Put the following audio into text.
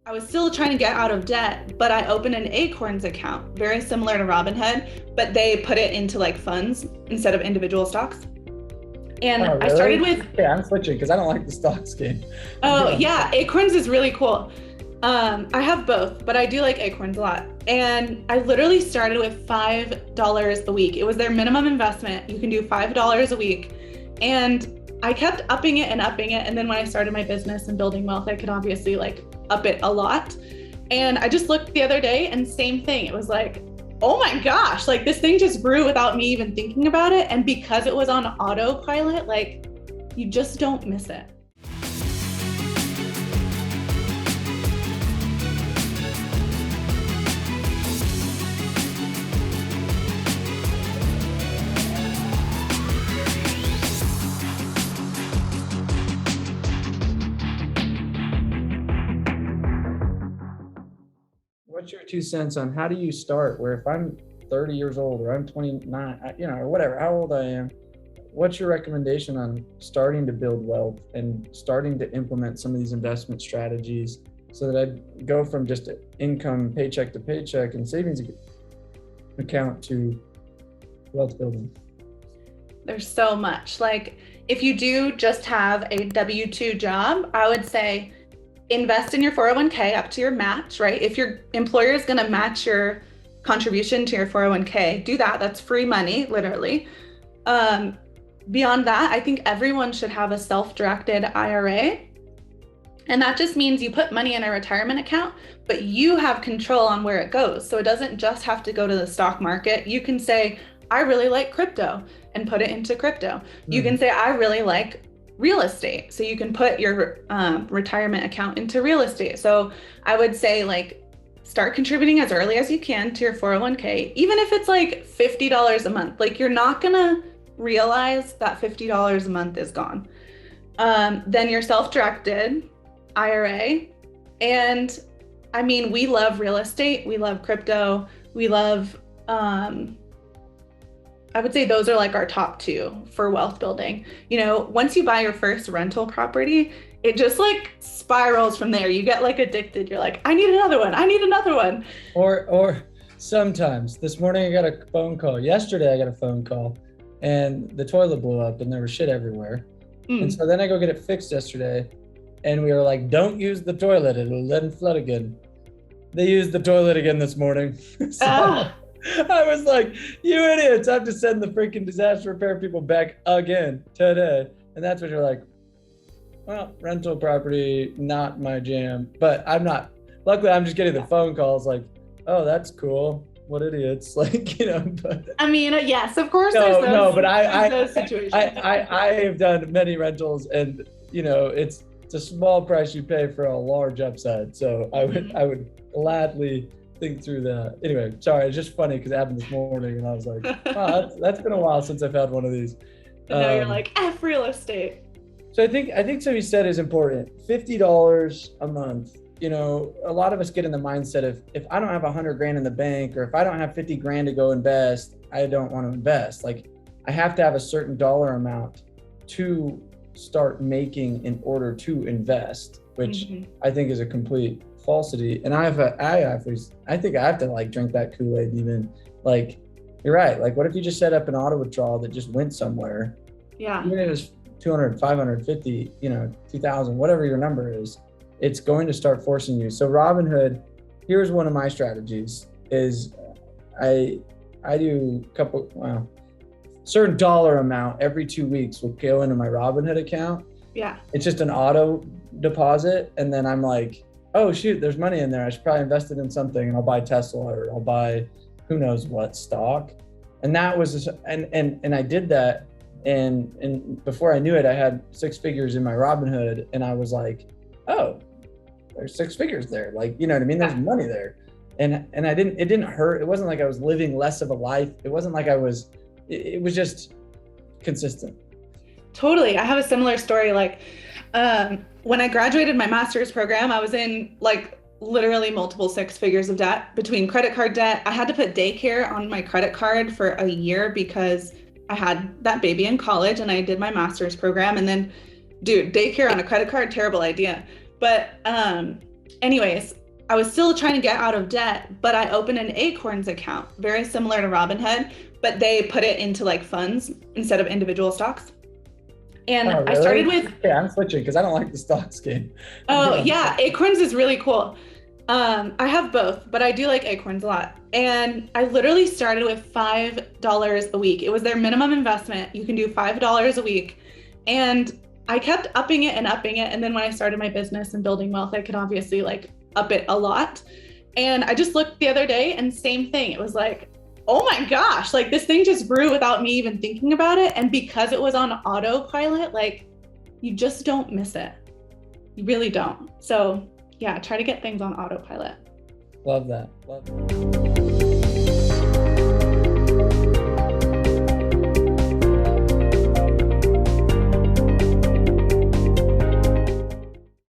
I was still trying to get out of debt, but I opened an Acorns account, very similar to Robinhood, but they put it into like funds instead of individual stocks. Oh, And I started really? with, Yeah, I'm switching because I don't like the stocks game. I'm oh good on yeah, Acorns is really cool. I have both, but I do like Acorns a lot. And I literally started with $5 a week. It was their minimum investment. You can do $5 a week. And I kept upping it and upping it. And then when I started my business and building wealth, I could obviously like up it a lot. And I just looked the other day and same thing. It was like, oh my gosh, like this thing just grew without me even thinking about it. And because it was on autopilot, like you just don't miss it. What's your 2 cents on how do you start? Where if I'm 30 years old or I'm 29, or whatever, how old I am, what's your recommendation on starting to build wealth and starting to implement some of these investment strategies so that I go from just income paycheck to paycheck and savings account to wealth building? There's so much. Like, if you do just have a W-2 job, I would say invest in your 401k up to your match, right? If your employer is going to match your contribution to your 401k, do that. That's free money, literally. Um, Beyond that, I think everyone should have a self-directed IRA. And that just means you put money in a retirement account, but you have control on where it goes. So it doesn't just have to go to the stock market. You can say, I really like crypto and put it into crypto. You can say, I really like real estate. So you can put your retirement account into real estate. So I would say like start contributing as early as you can to your 401k, even if it's like $50 a month. Like you're not gonna realize that $50 a month is gone. Then your self-directed IRA. And I mean, we love real estate, we love crypto, we love, I would say those are like our top two for wealth building. You know, once you buy your first rental property, it just like spirals from there. You get like addicted. You're like, I need another one. I need another one. Or sometimes this morning I got a phone call. Yesterday I got a phone call and the toilet blew up and there was shit everywhere. And so then I go get it fixed yesterday and we were like, don't use the toilet. It'll let it flood again. They used the toilet again this morning. So I was like, you idiots, I have to send the freaking disaster repair people back again today. And that's what you're like, well, rental property, not my jam. But I'm not, luckily I'm just getting the phone calls like, oh, that's cool. What idiots. Like, but I mean, yes, of course. but those situations. I have done many rentals and it's a small price you pay for a large upside. So I would gladly think through that. Anyway, sorry, it's just funny because it happened this morning and I was like, wow, that's been a while since I've had one of these. And now you're like, F real estate. So I think something you said is important. $50 a month. A lot of us get in the mindset of if I don't have 100 grand in the bank or if I don't have 50 grand to go invest, I don't want to invest. Like I have to have a certain dollar amount to start making in order to invest, which I think is a complete falsity. And I think I have to like drink that Kool-Aid even. Like you're right. Like what if you just set up an auto withdrawal that just went somewhere? Yeah. Even if it's 200, 550, 2000, whatever your number is, it's going to start forcing you. So Robinhood, here's one of my strategies is I do certain dollar amount every 2 weeks will go into my Robinhood account. Yeah. It's just an auto deposit. And then I'm like, oh shoot, there's money in there. I should probably invest it in something and I'll buy Tesla or I'll buy who knows what stock. And that was, and I did that. And before I knew it, I had 6 figures in my Robinhood and I was like, oh, there's 6 figures there. Like, you know what I mean? There's money there. And it didn't hurt. It wasn't like I was living less of a life. It wasn't like it was just consistent. Totally. I have a similar story. Like, when I graduated my master's program, I was in like literally multiple 6 figures of debt between credit card debt. I had to put daycare on my credit card for a year because I had that baby in college and I did my master's program. And then, dude, daycare on a credit card, terrible idea. But anyways, I was still trying to get out of debt, but I opened an Acorns account, very similar to Robinhood, but they put it into like funds instead of individual stocks. And Oh, really? I started with, yeah, I'm switching because I don't like the stocks game. oh yeah, Acorns is really cool. I have both, but I do like Acorns a lot. And I literally started with $5 a week. It was their minimum investment. You can do $5 a week. And I kept upping it and upping it. And then when I started my business and building wealth, I could obviously like up it a lot. And I just looked the other day and same thing. It was like, oh my gosh, like this thing just grew without me even thinking about it. And because it was on autopilot, like you just don't miss it. You really don't. So yeah, try to get things on autopilot. Love that. Love that.